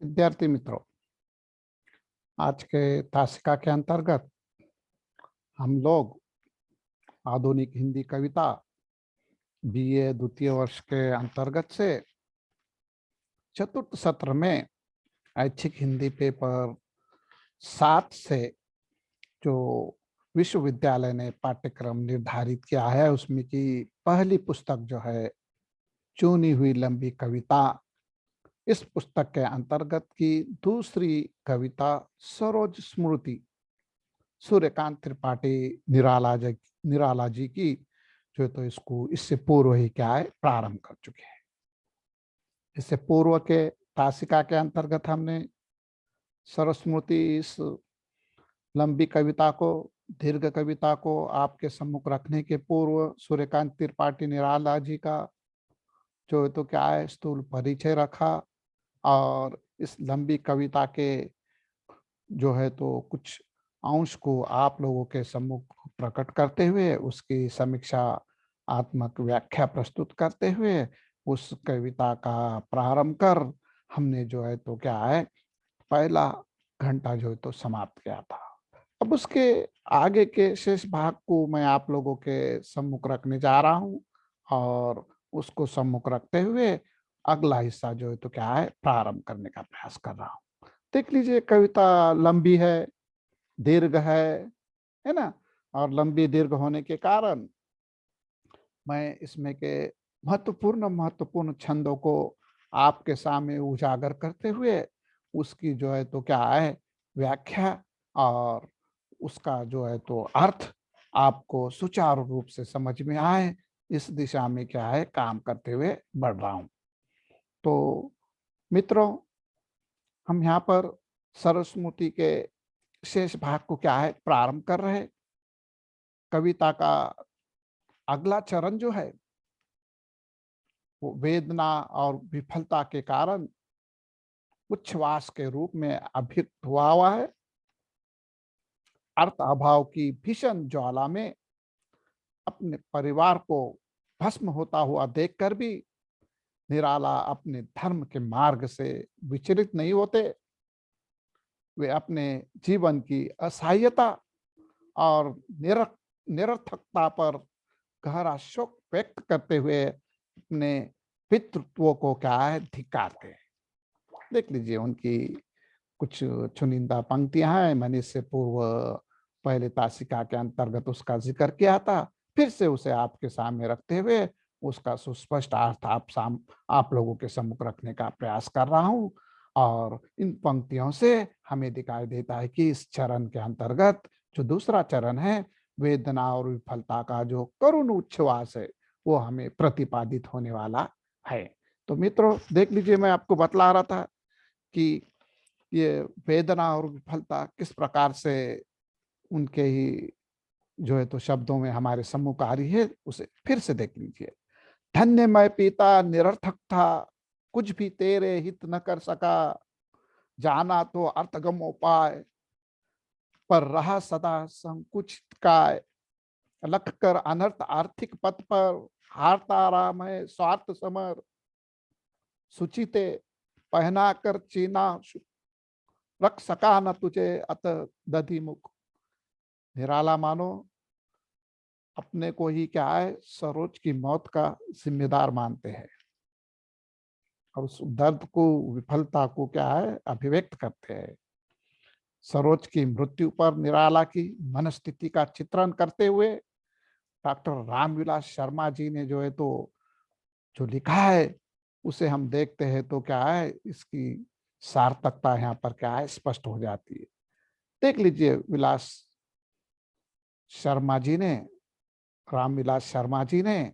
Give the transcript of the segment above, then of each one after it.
विद्यार्थी मित्रों, आज के तासिका के अंतर्गत हम लोग आधुनिक हिंदी कविता बीए द्वितीय वर्ष के अंतर्गत से चतुर्थ सत्र में ऐच्छिक हिंदी पेपर 7 से जो विश्वविद्यालय ने पाठ्यक्रम निर्धारित किया है उसमें की पहली पुस्तक जो है चुनी हुई लंबी कविता, इस पुस्तक के अंतर्गत की दूसरी कविता सरोज स्मृति सूर्यकांत त्रिपाठी निराला जी की जो है तो इसको इससे पूर्व ही क्या है प्रारंभ कर चुके हैं। इससे पूर्व के तासिका के अंतर्गत हमने सरस्मृति इस लंबी कविता को दीर्घ कविता को आपके सम्मुख रखने के पूर्व सूर्यकांत त्रिपाठी निराला जी का जो है तो क्या है स्थूल परिचय रखा और इस लंबी कविता के जो है तो कुछ अंश को आप लोगों के सम्मुख प्रकट करते हुए उसकी समीक्षा आत्मक व्याख्या प्रस्तुत करते हुए उस कविता का प्रारंभ कर हमने जो है तो क्या है पहला घंटा जो है तो समाप्त किया था। अब उसके आगे के शेष भाग को मैं आप लोगों के सम्मुख रखने जा रहा हूं और उसको सम्मुख रखते हुए अगला हिस्सा जो है तो क्या है प्रारंभ करने का प्रयास कर रहा हूं। देख लीजिए, कविता लंबी है, दीर्घ है ना। और लंबी दीर्घ होने के कारण मैं इसमें के महत्वपूर्ण महत्वपूर्ण छंदों को आपके सामने उजागर करते हुए उसकी जो है तो क्या है व्याख्या और उसका जो है तो अर्थ आपको सुचारू रूप से समझ में आए, इस दिशा में क्या है काम करते हुए बढ़ रहा हूं। तो मित्रों, हम यहाँ पर सरस्वती के शेष भाग को क्या है प्रारंभ कर रहे हैं। कविता का अगला चरण जो है वो वेदना और विफलता के कारण उच्छ्वास के रूप में अभिव्यक्त हुआ है। अर्थ अभाव की भीषण ज्वाला में अपने परिवार को भस्म होता हुआ देखकर भी निराला अपने धर्म के मार्ग से विचलित नहीं होते। वे अपने जीवन की असहायता और निरर्थकता पर गहरा शोक व्यक्त करते हुए अपने पितृत्व को क्या है धिक्कारते हैं। देख लीजिए, उनकी कुछ चुनिंदा पंक्तियां हैं। मैंने इससे पूर्व पहले तासिका के अंतर्गत उसका जिक्र किया था, फिर से उसे आपके सामने रखते हुए उसका सुस्पष्ट अर्थ आप लोगों के सम्मुख रखने का प्रयास कर रहा हूं। और इन पंक्तियों से हमें दिखाई देता है कि इस चरण के अंतर्गत जो दूसरा चरण है वेदना और विफलता का जो करुण उच्छ्वास है वो हमें प्रतिपादित होने वाला है। तो मित्रों देख लीजिए, मैं आपको बतला रहा था कि ये वेदना और विफलता किस प्रकार से उनके ही जो है तो शब्दों में हमारे सम्मुख आ रही है, उसे फिर से देख लीजिए। धन्य मैं पिता निरर्थक था, कुछ भी तेरे हित न कर सका, जाना तो अर्थगम उपाय, पर रहा सदा संकुचित काय, लख कर अनर्थ आर्थिक पथ पर, हारता राम है स्वार्थ समर, सुचिते पहना कर चीना रख सका न तुझे अत दधि मुख। निराला मानो अपने को ही क्या है सरोज की मौत का जिम्मेदार मानते हैं और उस दर्द को विफलता को क्या है अभिव्यक्त करते हैं। सरोज की मृत्यु पर निराला की मनस्थिति का चित्रण करते हुए डॉक्टर रामविलास शर्मा जी ने जो है तो जो लिखा है उसे हम देखते हैं तो क्या है इसकी सार्थकता यहाँ पर क्या है स्पष्ट हो जाती है। देख लीजिए, विलास शर्मा जी ने रामविलास शर्मा जी ने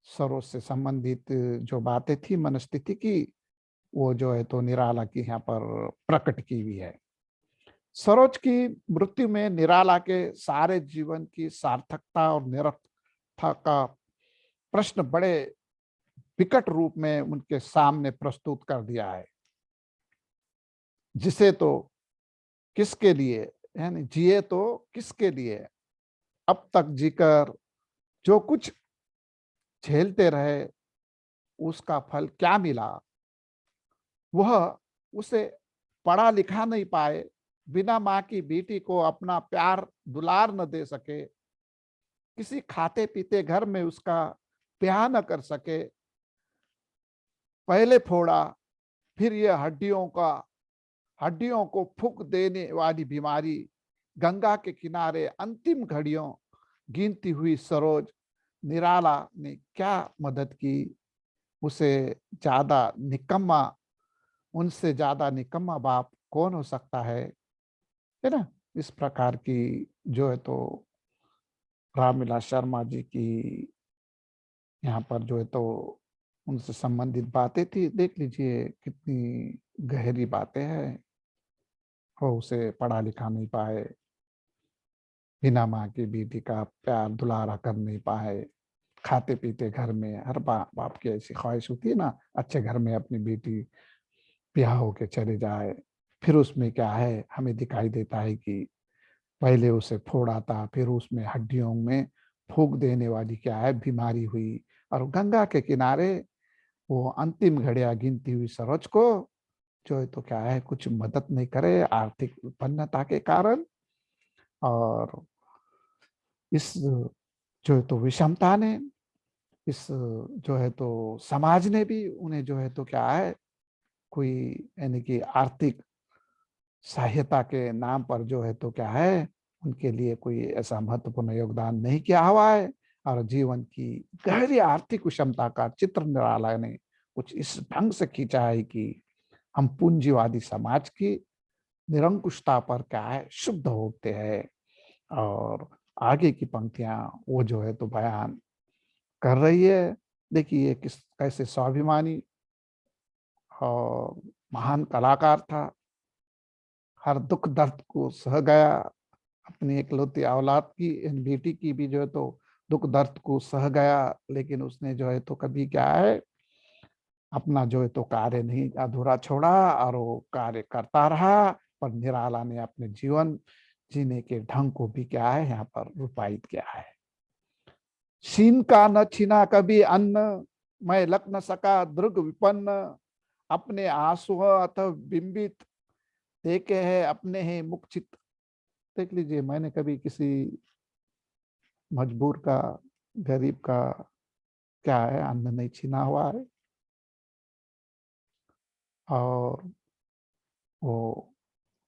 सरोज से संबंधित जो बातें थी मनस्थिति की वो जो है तो निराला की यहाँ पर प्रकट की हुई है। सरोज की मृत्यु में निराला के सारे जीवन की सार्थकता और निरर्थकता का प्रश्न बड़े विकट रूप में उनके सामने प्रस्तुत कर दिया है। जिसे तो किसके लिए, यानी जिए तो किसके लिए, अब तक जीकर जो कुछ झेलते रहे उसका फल क्या मिला, वह उसे पढ़ा लिखा नहीं पाए, बिना माँ की बेटी को अपना प्यार दुलार न दे सके, किसी खाते पीते घर में उसका ब्याह न कर सके, पहले फोड़ा फिर ये हड्डियों को फूंक देने वाली बीमारी, गंगा के किनारे अंतिम घड़ियों गिनती हुई सरोज, निराला ने क्या मदद की। उसे ज्यादा निकम्मा उनसे ज्यादा निकम्मा बाप कौन हो सकता है ना। इस प्रकार की जो है तो रामविलास शर्मा जी की यहाँ पर जो है तो उनसे संबंधित बातें थी। देख लीजिए कितनी गहरी बातें हैं। वो उसे पढ़ा लिखा नहीं पाए, बिना माँ की बेटी का प्यार दुलारा कर नहीं पाए, खाते पीते घर में, हर बाप की ऐसी ख्वाहिश होती है ना, अच्छे घर में अपनी बेटी ब्याह होके चले जाए। फिर उसमें क्या है, हमें दिखाई देता है कि पहले उसे फोड़ा था, फिर उसमें हड्डियों में फूंक देने वाली क्या है बीमारी हुई, और गंगा के किनारे वो अंतिम घड़ियां गिनती हुई सरोज को जो है तो क्या है कुछ मदद नहीं करे आर्थिक विपन्नता के कारण। और इस जो है तो विषमता ने, इस जो है तो समाज ने भी उन्हें जो है तो क्या है कोई यानी कि आर्थिक सहायता के नाम पर जो है तो क्या है उनके लिए कोई ऐसा महत्वपूर्ण योगदान नहीं किया हुआ है। और जीवन की गहरी आर्थिक विषमता का चित्र निराला ने कुछ इस ढंग से खींचा है कि हम पूंजीवादी समाज की निरंकुशता पर क्या है शुद्ध होते हैं। और आगे की पंक्तियां वो जो है तो बयान कर रही है। देखिए किस कैसे स्वाभिमानी और महान कलाकार था, हर दुख दर्द को सह गया, अपनी इकलौती औलाद की बेटी की भी जो है तो दुख दर्द को सह गया, लेकिन उसने जो है तो कभी क्या है अपना जो है तो कार्य नहीं अधूरा छोड़ा और वो कार्य करता रहा। पर निराला ने अपने जीवन जीने के ढंग को भी क्या है यहाँ पर रूपायित किया है। सीन का न छीना कभी अन्न, मैं लग न सका दृग विपन्न, अपने आंसू अतः बिंबित देखे है अपने ही मुख चित। देख लीजिए मैंने कभी किसी मजबूर का, गरीब का क्या है अन्न नहीं छीना हुआ है, और वो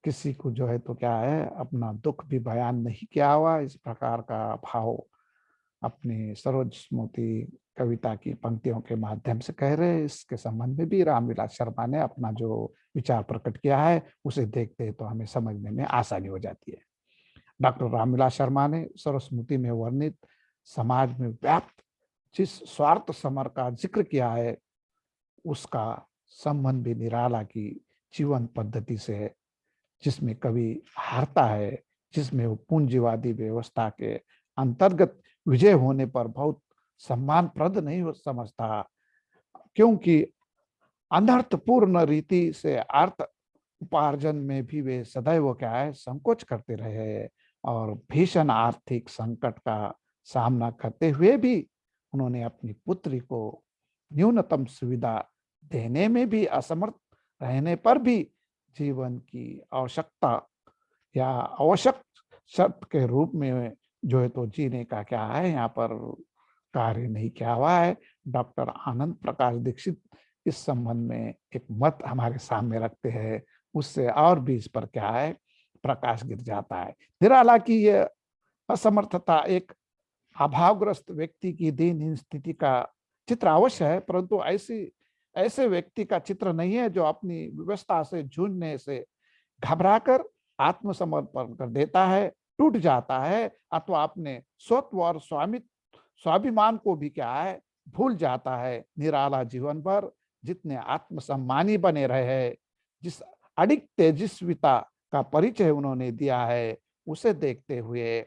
किसी को जो है तो क्या है अपना दुख भी बयान नहीं किया हुआ। इस प्रकार का भाव अपनी सरोज स्मृति कविता की पंक्तियों के माध्यम से कह रहे हैं। इसके संबंध में भी रामविलास शर्मा ने अपना जो विचार प्रकट किया है उसे देखते तो हमें समझने में आसानी हो जाती है। डॉक्टर रामविलास शर्मा ने सरस्वती में वर्णित समाज में व्याप्त जिस स्वार्थ समर का जिक्र किया है उसका संबंध भी निराला की जीवन पद्धति से है, जिसमें कवि हारता है, जिसमें वो पूंजीवादी व्यवस्था के अंतर्गत विजय होने पर बहुत सम्मानप्रद नहीं हो समझता, क्योंकि अनर्थपूर्ण रीति से अर्थ उपार्जन में भी वे सदैव क्या है संकोच करते रहे। और भीषण आर्थिक संकट का सामना करते हुए भी उन्होंने अपनी पुत्री को न्यूनतम सुविधा देने में भी असमर्थ रहने पर भी जीवन की आवश्यकता या आवश्यक शर्त के रूप में जो है तो जीने का क्या है यहाँ पर कार्य नहीं किया हुआ है। डॉक्टर आनंद प्रकाश दीक्षित इस संबंध में एक मत हमारे सामने रखते हैं, उससे और भी इस पर क्या है प्रकाश गिर जाता है। निराला की यह असमर्थता एक अभावग्रस्त व्यक्ति की दीनहीन स्थिति का चित्र अवश्य है, परंतु ऐसे व्यक्ति का चित्र नहीं है जो अपनी व्यवस्था से जूझने से घबराकर आत्मसमर्पण कर देता है, टूट जाता है, अथवा अपने स्वत्व और स्वाभिमान को भी क्या है भूल जाता है। निराला जीवन भर जितने आत्मसम्मानी बने रहे, जिस अडिग तेजस्विता का परिचय उन्होंने दिया है, उसे देखते हुए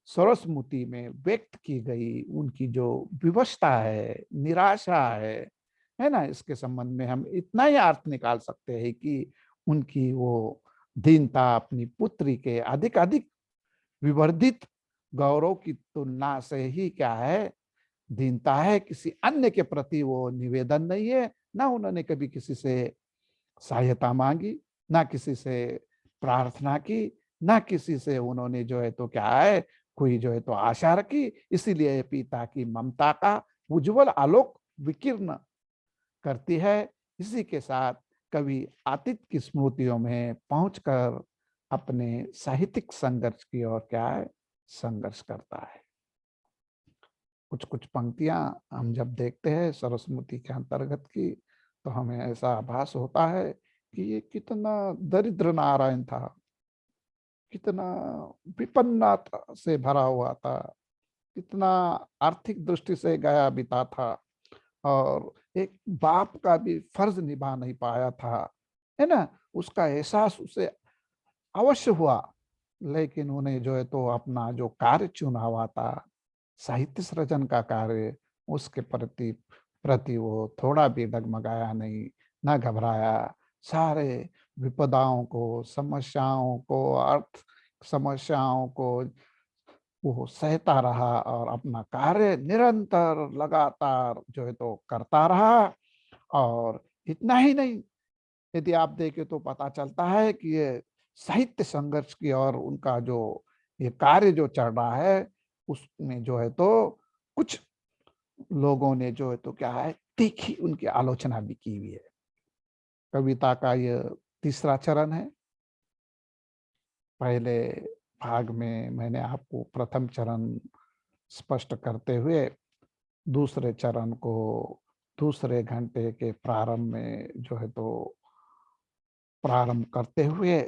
सरस्वती में व्यक्त की गई उनकी जो विवशता है, निराशा है ना, इसके संबंध में हम इतना ही अर्थ निकाल सकते हैं कि उनकी वो दीनता अपनी पुत्री के अधिक अधिक विवर्धित गौरव की तुलना से ही क्या है दीनता है, किसी अन्य के प्रति वो निवेदन नहीं है। ना उन्होंने कभी किसी से सहायता मांगी, ना किसी से प्रार्थना की, ना किसी से उन्होंने जो है तो क्या है कोई जो है तो आशा रखी। इसीलिए पिता की ममता का उज्जवल आलोक विकीर्ण करती है। इसी के साथ कवि आतिथ की स्मृतियों में पहुंचकर अपने साहित्यिक संघर्ष की ओर क्या है संघर्ष करता है। कुछ कुछ पंक्तियां हम जब देखते हैं सरस्वती के अंतर्गत की, तो हमें ऐसा आभास होता है कि ये कितना दरिद्र नारायण था, कितना विपन्नता से भरा हुआ था, कितना आर्थिक दृष्टि से गया बिता था, और एक बाप का भी फर्ज निभा नहीं पाया था, है ना। उसका एहसास उसे अवश्य हुआ, लेकिन उन्हें जो है तो अपना जो कार्य चुना हुआ था, साहित्य सृजन का कार्य, उसके प्रति प्रति वो थोड़ा भी डगमगाया नहीं, ना घबराया। सारे विपदाओं को, समस्याओं को, अर्थ समस्याओं को वो सहता रहा और अपना कार्य निरंतर लगातार जो है तो करता रहा। और इतना ही नहीं, यदि आप देखें तो पता चलता है कि ये साहित्य संघर्ष की और उनका जो ये कार्य जो चल रहा है, उसमें जो है तो कुछ लोगों ने जो है तो क्या है तीखी उनकी आलोचना भी की हुई है। कविता का ये तीसरा चरण है। पहले भाग में मैंने आपको प्रथम चरण स्पष्ट करते हुए दूसरे चरण को दूसरे घंटे के प्रारंभ में जो है तो प्रारंभ करते हुए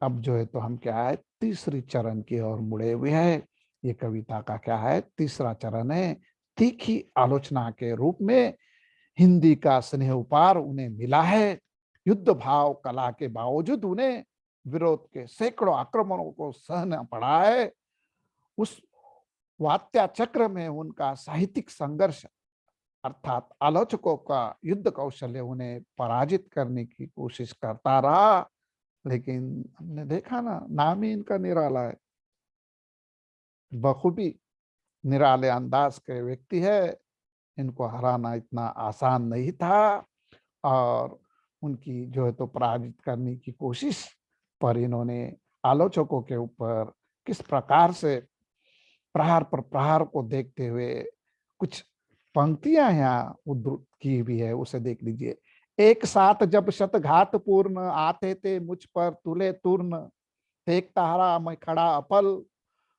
अब जो है तो हम क्या है तीसरी चरण की ओर मुड़े हुए हैं। ये कविता का क्या है तीसरा चरण है। तीखी आलोचना के रूप में हिंदी का स्नेह उपहार उन्हें मिला है। युद्ध भाव कला के बावजूद उन्हें विरोध के सैकड़ों आक्रमणों को सहना पड़ा है। उस वात्या चक्र में उनका साहित्यिक संघर्ष अर्थात आलोचकों का युद्ध कौशल्य उन्हें पराजित करने की कोशिश करता रहा। लेकिन हमने देखा ना, नाम ही इनका निराला है, बखूबी निराले अंदाज के व्यक्ति है। इनको हराना इतना आसान नहीं था, और उनकी जो है तो पराजित करने की कोशिश पर इन्होंने आलोचकों के ऊपर किस प्रकार से प्रहार पर प्रहार को देखते हुए कुछ पंक्तियां यहाँ उद्धृत की हुई है, उसे देख लीजिए। एक साथ जब शतघात पूर्ण आते थे मुझ पर तुले तूर्ण, देखता हरा मैं खड़ा अपल,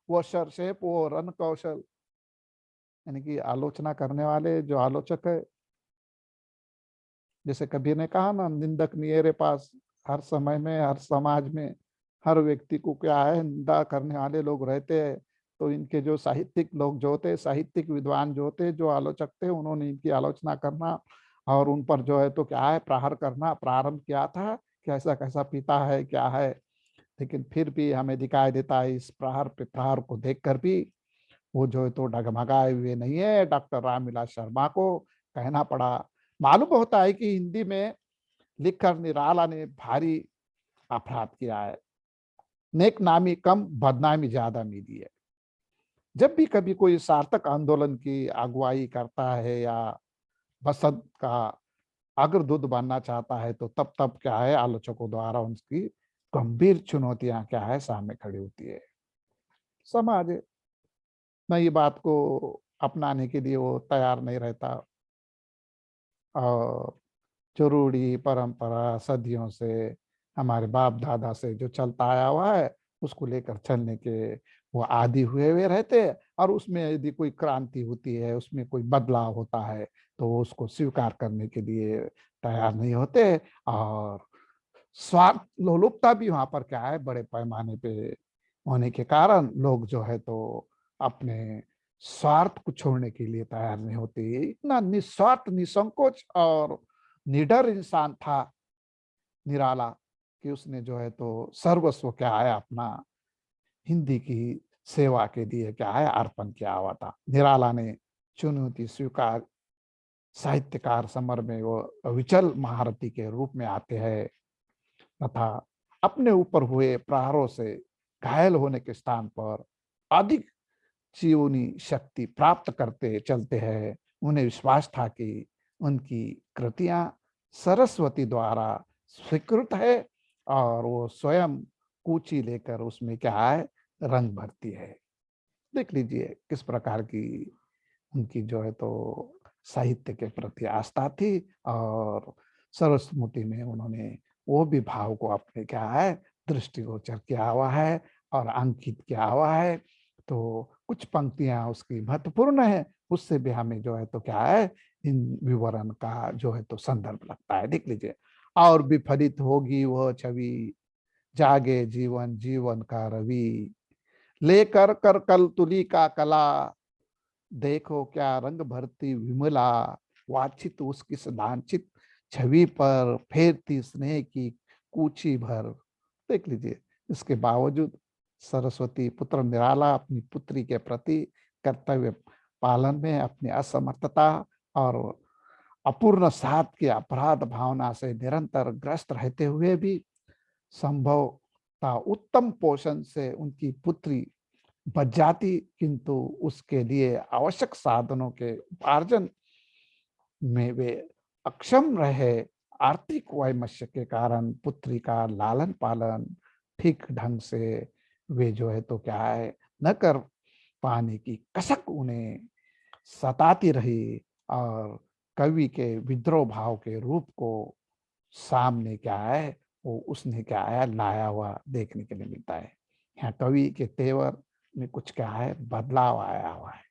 वो शरशेप वो रन कौशल। यानी कि आलोचना करने वाले जो आलोचक है, जैसे कबीर ने कहा ना, निंदक नियरे पास। हर समय में हर समाज में हर व्यक्ति को क्या है निंदा करने वाले लोग रहते हैं। तो इनके जो साहित्यिक लोग जो होते, साहित्यिक विद्वान जो होते, जो आलोचक थे, उन्होंने इनकी आलोचना करना और उन पर जो है तो क्या है प्रहार करना प्रारंभ किया था। कैसा कैसा पिता है क्या है, लेकिन फिर भी हमें दिखाई देता है इस प्रहार पे प्रहार को देखकर भी वो जो है तो डगमगाए हुए नहीं है। डॉक्टर रामविलास शर्मा को कहना पड़ा। मालूम होता है कि हिंदी में लिखकर निराला ने भारी अपराध किया है, नेक नामी कम बदनामी ज्यादा मिली है। जब भी कभी कोई सार्थक आंदोलन की अगुवाई करता है या बसंत का अग्रदूत बनना चाहता है, तो तब तब क्या है आलोचकों द्वारा उसकी गंभीर चुनौतियां क्या है सामने खड़ी होती है। समाज नई बात को अपनाने के लिए वो तैयार नहीं रहता, और जो रूढ़ी परंपरा सदियों से हमारे बाप दादा से जो चलता आया हुआ है, उसको लेकर चलने के वो आदि हुए हुए रहते हैं। और उसमें यदि कोई क्रांति होती है, उसमें कोई बदलाव होता है, तो वो उसको स्वीकार करने के लिए तैयार नहीं होते। और स्वार्थ लोलुपता भी वहां पर क्या है बड़े पैमाने पे होने के कारण लोग जो है तो अपने स्वार्थ को छोड़ने के लिए तैयार नहीं होते। इतना निस्वार्थ निसंकोच और निडर इंसान था निराला कि उसने जो है तो सर्वस्व क्या है अपना हिंदी की सेवा के लिए क्या है अर्पण किया हुआ था। निराला ने चुनौती स्वीकार, साहित्यकार समर में वो अविचल महारथी के रूप में आते हैं तथा अपने ऊपर हुए प्रहारों से घायल होने के स्थान पर अधिक जीवनी शक्ति प्राप्त करते चलते हैं। उन्हें विश्वास था कि उनकी कृतियां सरस्वती द्वारा स्वीकृत है और वो स्वयं कूची लेकर उसमें क्या है, रंग भरती है। देख लीजिए किस प्रकार की उनकी जो है तो साहित्य के प्रति आस्था थी, और सरस्वती में उन्होंने वो भी भाव को अपने क्या है, दृष्टिगोचर किया हुआ है और अंकित किया हुआ है। तो कुछ पंक्तियां उसकी महत्वपूर्ण है, उससे भी हमें जो है तो क्या है, इन विवरण का जो है तो संदर्भ लगता है। देख लीजिए, और विफलित होगी वह छवि, जागे जीवन जीवन का रवि, लेकर कर कल तुली का कला, देखो क्या रंग भरती विमला, वांछित उसकी लांछित छवि पर फेरती स्नेह की कूची भर। देख लीजिए, इसके बावजूद सरस्वती पुत्र निराला अपनी पुत्री के प्रति कर्तव्य पालन में अपनी असमर्थता और अपूर्ण साथ की अपराध भावना से निरंतर ग्रस्त रहते हुए भी संभवतः उत्तम पोषण से उनकी पुत्री बच जाती, किंतु उसके लिए आवश्यक साधनों के उपार्जन में वे अक्षम रहे। आर्थिक वैमनस्य के कारण पुत्री का लालन पालन ठीक ढंग से वे जो है तो क्या है, न कर पाने की कसक उन्हें सताती रही, और कवि के विद्रोह भाव के रूप को सामने क्या है, वो उसने क्या है, लाया हुआ देखने के लिए मिलता है। यहाँ कवि के तेवर में कुछ क्या है, बदलाव आया हुआ है।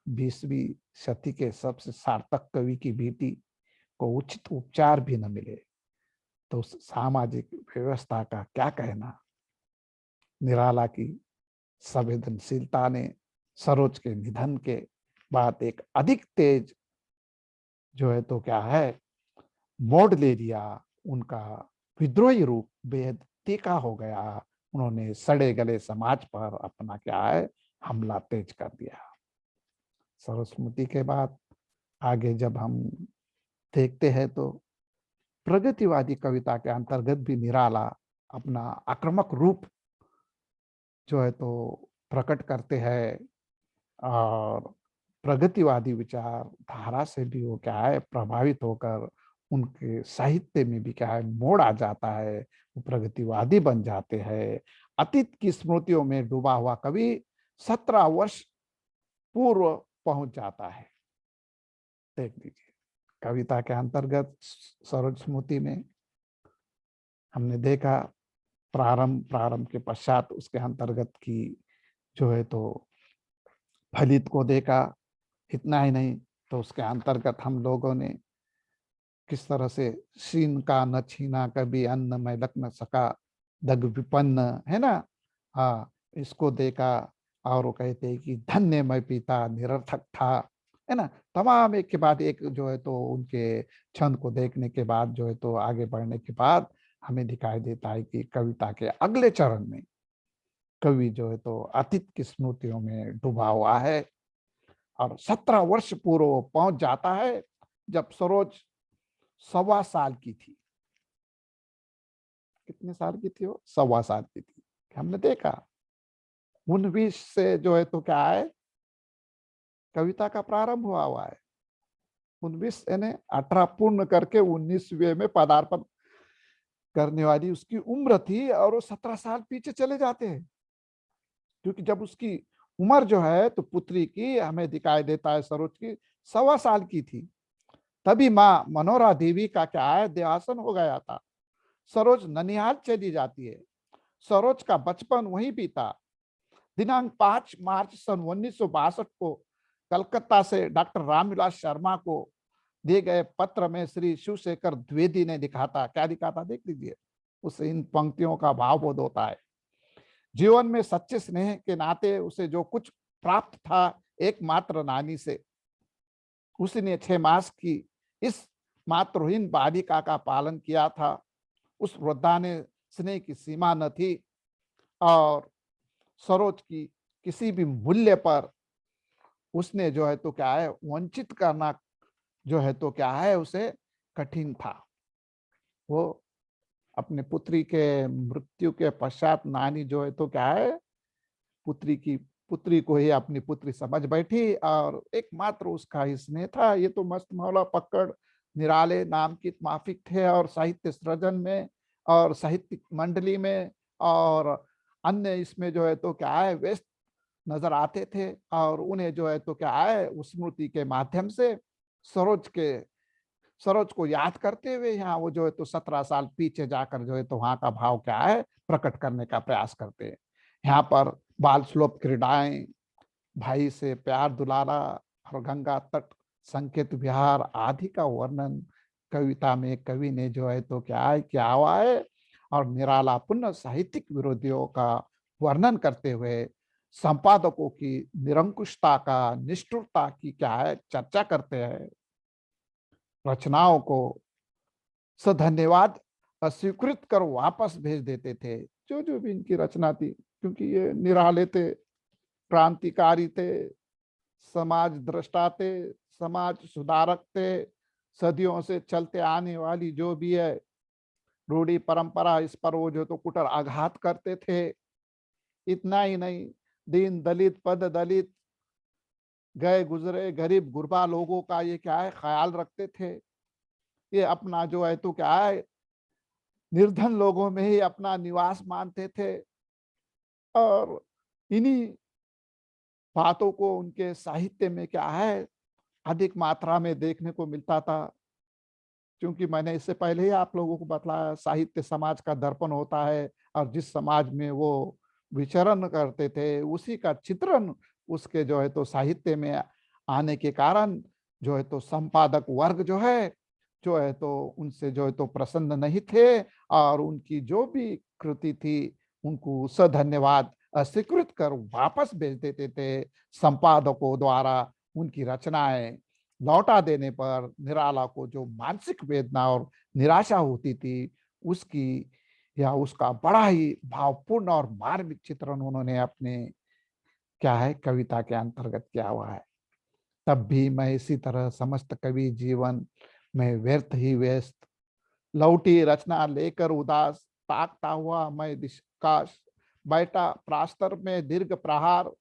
20वीं शती के सबसे सार्थक कवि की बेटी को उचित उपचार भी न मिले तो सामाजिक व्यवस्था का क्या कहना। निराला की संवेदनशीलता ने सरोज के निधन के बाद एक अधिक तेज जो है तो क्या है, मोड़ ले लिया। उनका विद्रोही रूप बेहद तीखा हो गया। उन्होंने सड़े गले समाज पर अपना क्या है, हमला तेज कर दिया। सरस्वती के बाद आगे जब हम देखते हैं तो प्रगतिवादी कविता के अंतर्गत भी निराला अपना आक्रामक रूप जो है तो प्रकट करते हैं, और प्रगतिवादी विचार धारा से भी वो क्या है, प्रभावित होकर उनके साहित्य में भी क्या है, मोड़ आ जाता है। वो प्रगतिवादी बन जाते हैं। अतीत की स्मृतियों में डूबा हुआ कवि 17 वर्ष पूर्व पहुंच जाता है। देख लीजिए, कविता के अंतर्गत सरोज स्मृति में हमने देखा प्रारंभ, प्रारंभ के पश्चात उसके अंतर्गत की जो है तो फलित को देखा। इतना ही नहीं, तो उसके अंतर्गत हम लोगों ने किस तरह से शीन का न छीना कभी अन्न में लग न सका, दग विपन्न, है ना। हाँ, इसको देखा। और वो कहते हैं कि धन्य मैं पिता निरर्थक था, है ना। तमाम एक के बाद एक जो है तो उनके छंद को देखने के बाद जो है तो आगे बढ़ने के बाद हमें दिखाई देता है कि कविता के अगले चरण में कवि जो है तो अतीत की स्मृतियों में डूबा हुआ है, और 17 वर्ष पूर्व वो पहुंच जाता है जब सरोज 1.25 साल की थी। कितने साल की थी वो? 1.25 साल की थी। हमने देखा 19 से जो है तो क्या है, कविता का प्रारंभ हुआ हुआ है। 19 यानी 18 पूर्ण करके 19वें में पदार्पण करने वाली उसकी उम्र थी, और वो 17 साल पीछे चले जाते हैं। क्योंकि जब उसकी उम्र जो है तो पुत्री की हमें दिखाई देता है सरोज की 1.25 साल की थी, तभी माँ मनोहरा देवी का क्या है, देहासन हो गया था। सरोज ननिहाल चली जाती है। सरोज का बचपन वहीं बीता। दिनांक 5 मार्च सन 1962 को कलकत्ता से डॉक्टर रामविलास शर्मा को दिए गए पत्र में श्री शिवशेखर द्विवेदी ने लिखा था। क्या लिखा था, देख लीजिए। उससे इन पंक्तियों का भावबोध होता है। जीवन में सच्चे स्नेह के नाते उसे जो कुछ प्राप्त था, एकमात्र नानी से उसने 6 मास की इस मातृहीन बालिका का पालन किया था। उस वृद्धा ने स्नेह की सीमा न थी, और सरोज की किसी भी मूल्य पर उसने जो है तो क्या है, वंचित करना जो है तो क्या है, उसे कठिन था। वो अपने पुत्री के मृत्यु के पश्चात नानी जो है तो क्या है, पुत्री को ही अपनी पुत्री समझ बैठी, और एकमात्र उसका ही स्नेह था। ये तो मस्त मौला पकड़ निराले नामांकित माफिक थे और साहित्य सृजन में और साहित्यिक मंडली में और अन्य इसमें जो है तो क्या है व्यस्त नजर आते थे। और उन्हें जो है तो क्या है उस स्मृति के माध्यम से सरोज के सरोज को याद करते हुए यहाँ वो जो है तो 17 साल पीछे जाकर जो है तो वहां का भाव क्या है प्रकट करने का प्रयास करते हैं। यहाँ पर बाल सुलभ क्रीड़ाएं, भाई से प्यार दुलारा और गंगा तट संकेत विहार आदि का वर्णन कविता में कवि ने जो है तो क्या है किया हुआ है। और निराला पुनः साहित्यिक विरोधियों का वर्णन करते हुए संपादकों की निरंकुशता का निष्ठुरता की क्या है चर्चा करते हैं। रचनाओं को सधन्यवाद अस्वीकृत कर वापस भेज देते थे, जो जो भी इनकी रचना थी, क्योंकि ये निराले थे, क्रांतिकारी थे, समाज दृष्टा थे, समाज सुधारक थे। सदियों से चलते आने वाली जो भी है रूढ़ी परंपरा, इस पर वो जो तो कुटर आघात करते थे। इतना ही नहीं, दीन दलित पद दलित गए गुजरे गरीब गुरबा लोगों का ये क्या है ख्याल रखते थे। ये अपना जो है तो क्या है निर्धन लोगों में ही अपना निवास मानते थे। और इन्हीं बातों को उनके साहित्य में क्या है अधिक मात्रा में देखने को मिलता था। क्योंकि मैंने इससे पहले ही आप लोगों को बतलाया साहित्य समाज का दर्पण होता है और जिस समाज में वो विचरण करते थे उसी का चित्रण उसके जो है तो साहित्य में आने के कारण जो है तो संपादक वर्ग जो है तो उनसे जो है तो प्रसन्न नहीं थे और उनकी जो भी कृति थी उनको सधन्यवाद अस्वीकृत कर वापस भेज देते थे। संपादकों द्वारा उनकी रचनाएं लौटा देने पर निराला को जो मानसिक वेदना और निराशा होती थी उसकी या उसका बड़ा ही भावपूर्ण और मार्मिक चित्रण उन्होंने अपने क्या है कविता के अंतर्गत किया हुआ है। तब भी मैं इसी तरह समस्त कवि जीवन में व्यर्थ ही व्यस्त लौटी रचना लेकर उदास ताकता हुआ मैं दिशकाश बैठा प्रास्तर में दीर्घ प्रहार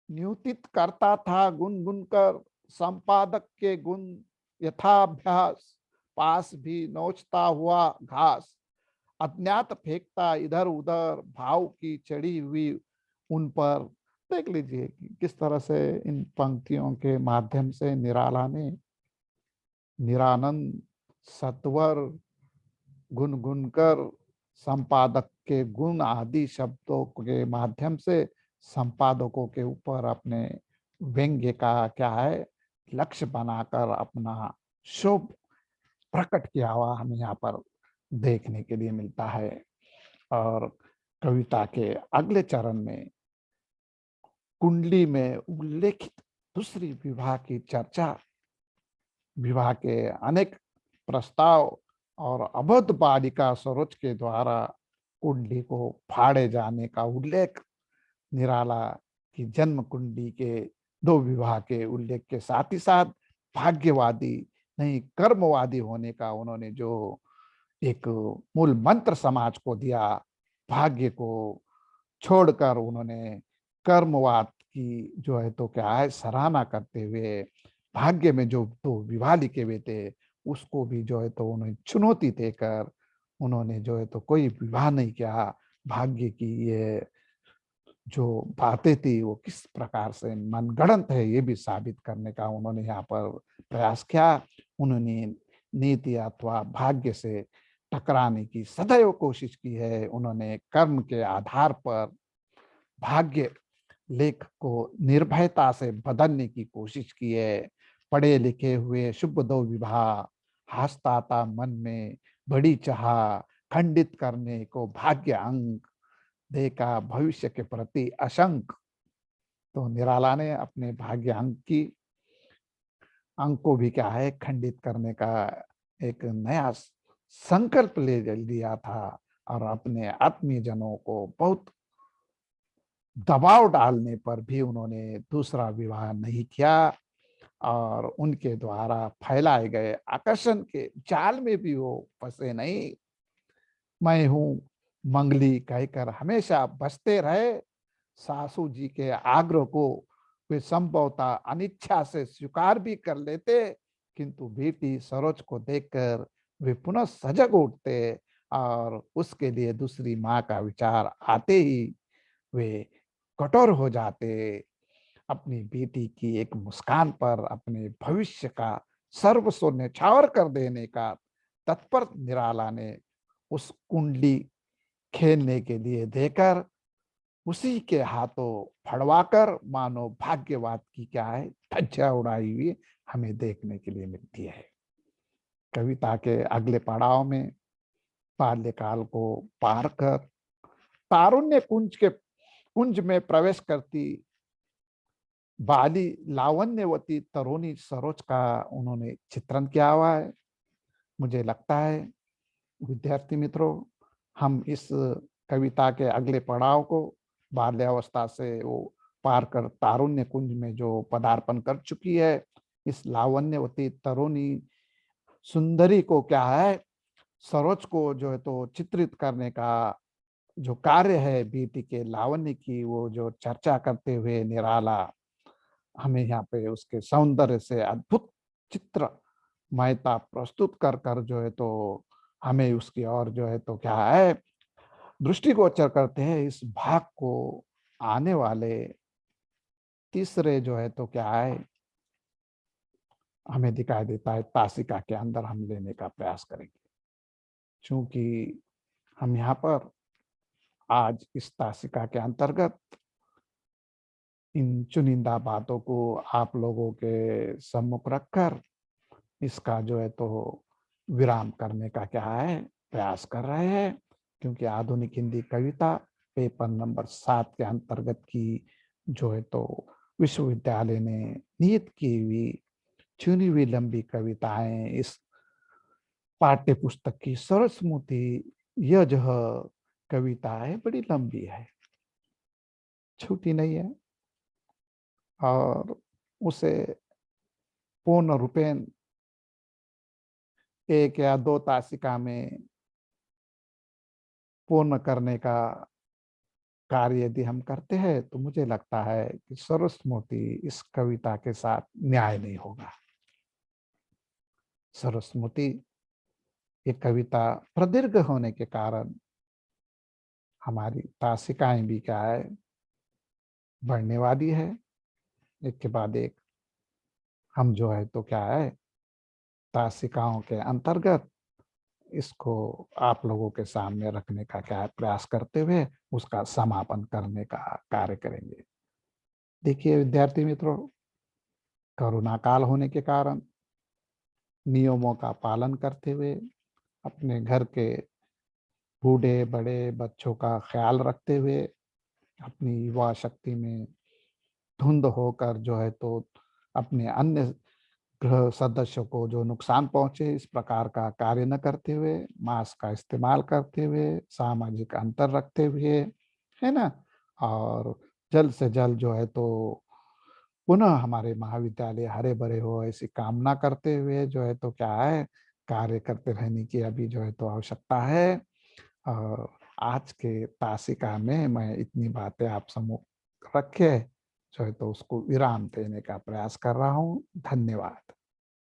न्यूतित करता था गुनगुन कर संपादक के गुण यथाभ्यास पास भी नोचता हुआ घास अज्ञात फेंकता इधर उधर भाव की चढ़ी हुई उन पर। देख लीजिए कि किस तरह से इन पंक्तियों के माध्यम से निराला ने निरानंद सत्वर गुनगुनकर संपादक के गुण आदि शब्दों के माध्यम से संपादकों के ऊपर अपने व्यंग्य का क्या है लक्ष्य बनाकर अपना शुभ प्रकट किया हुआ हमें यहाँ पर देखने के लिए मिलता है। और कविता के अगले चरण में कुंडली में उल्लेखित दूसरी विवाह की चर्चा, विवाह के अनेक प्रस्ताव और अबोध बालिका सरोज के द्वारा कुंडली को फाड़े जाने का उल्लेख निराला की जन्म कुंडली के दो विवाह के उल्लेख के साथ ही साथ भाग्यवादी नहीं कर्मवादी होने का उन्होंने जो एक मूल मंत्र समाज को दिया, भाग्य को छोड़कर उन्होंने कर्मवाद की जो है तो क्या है सराहना करते हुए भाग्य में जो दो विवाह लिखे हुए थे उसको भी जो है तो उन्हें चुनौती देकर उन्होंने जो है तो कोई विवाह नहीं किया। भाग्य की ये जो बातें थी वो किस प्रकार से मनगढ़ंत है ये भी साबित करने का उन्होंने यहाँ पर प्रयास किया। उन्होंने नीति अथवा भाग्य से टकराने की सदैव कोशिश की है। उन्होंने कर्म के आधार पर भाग्य लेख को निर्भयता से बदलने की कोशिश की है। पढ़े लिखे हुए शुभ दो विवाह हास्ताता मन में बड़ी चाह खंडित करने को भाग्य अंक देखा भविष्य के प्रति आशंक। तो निराला ने अपने भाग्य अंक को भी क्या है खंडित करने का एक नया संकल्प ले लिया था और अपने आत्मीय जनों को बहुत दबाव डालने पर भी उन्होंने दूसरा विवाह नहीं किया और उनके द्वारा फैलाए गए आकर्षण के जाल में भी वो फंसे नहीं। मैं हूं मंगली कहकर हमेशा बसते रहे। सासू जी के आग्रह को वे संभवतः अनिच्छा से स्वीकार भी कर लेते किंतु बेटी सरोज को देखकर वे पुनः सजग उठते और उसके लिए दूसरी माँ का विचार आते ही वे कठोर हो जाते। अपनी बेटी की एक मुस्कान पर अपने भविष्य का सर्वस्व न्यौछावर कर देने का तत्पर निराला ने उस कुंडली खेलने के लिए देकर उसी के हाथों फड़वाकर मानो भाग्यवाद की क्या है धज्जियां उड़ाई हुई हमें देखने के लिए मिलती है। कविता के अगले पड़ाव में बाल्यकाल को पार कर तारुण्य कुंज में प्रवेश करती बाली लावण्यवती तरुणी सरोज का उन्होंने चित्रण किया हुआ है। मुझे लगता है विद्यार्थी मित्रों, हम इस कविता के अगले पड़ाव को बाल्यावस्था से वो पार कर तारुण्य कुंज में जो पदार्पण कर चुकी है, इस लावण्यवती तरुणी सुंदरी को क्या है सरोज को जो है तो चित्रित करने का जो कार्य है बेटी के लावण्य की वो जो चर्चा करते हुए निराला हमें यहाँ पे उसके सौंदर्य से अद्भुत चित्र महता प्रस्तुत कर कर जो है तो हमें उसकी और जो है तो क्या है दृष्टिगोचर करते हैं। इस भाग को आने वाले तीसरे जो है तो क्या है हमें दिखाई देता है तासिका के अंदर हम लेने का प्रयास करेंगे। क्योंकि हम यहाँ पर आज इस तासिका के अंतर्गत इन चुनिंदा बातों को आप लोगों के सम्मुख रखकर इसका जो है तो विराम करने का क्या है प्रयास कर रहे हैं। क्योंकि आधुनिक हिंदी कविता पेपर नंबर 7 के अंतर्गत की जो है तो विश्वविद्यालय ने नियत की हुई चुनी हुई लंबी कविताएं इस पाठ्य पुस्तक की सरस्मृति यह जो कविता है बड़ी लंबी है, छोटी नहीं है और उसे पूर्ण रूपेण 1 या 2 तासिका में पूर्ण करने का कार्य यदि हम करते हैं तो मुझे लगता है कि सरस्वती इस कविता के साथ न्याय नहीं होगा। सरस्वती ये कविता प्रदीर्घ होने के कारण हमारी तासिकाएं भी क्या है बढ़ने वाली है, एक के बाद एक हम जो है तो क्या है तासिकाओं के अंतर्गत इसको आप लोगों के सामने रखने का क्या है प्रयास करते हुए उसका समापन करने का कार्य करेंगे। देखिए विद्यार्थी मित्रों, कोरोना काल होने के कारण नियमों का पालन करते हुए अपने घर के बूढ़े बड़े बच्चों का ख्याल रखते हुए अपनी युवा शक्ति में धुंध होकर जो है तो अपने अन्य गृह सदस्यों को जो नुकसान पहुंचे इस प्रकार का कार्य न करते हुए मास्क का इस्तेमाल करते हुए सामाजिक अंतर रखते हुए है ना, और जल्द से जल्द जो है तो पुनः हमारे महाविद्यालय हरे भरे हो ऐसी कामना करते हुए जो है तो क्या है कार्य करते रहने की अभी जो है तो आवश्यकता है। और आज के तासिका में मैं इतनी बातें आप सम्मुख रखे जो है तो उसको विराम देने का प्रयास कर रहा हूँ। धन्यवाद।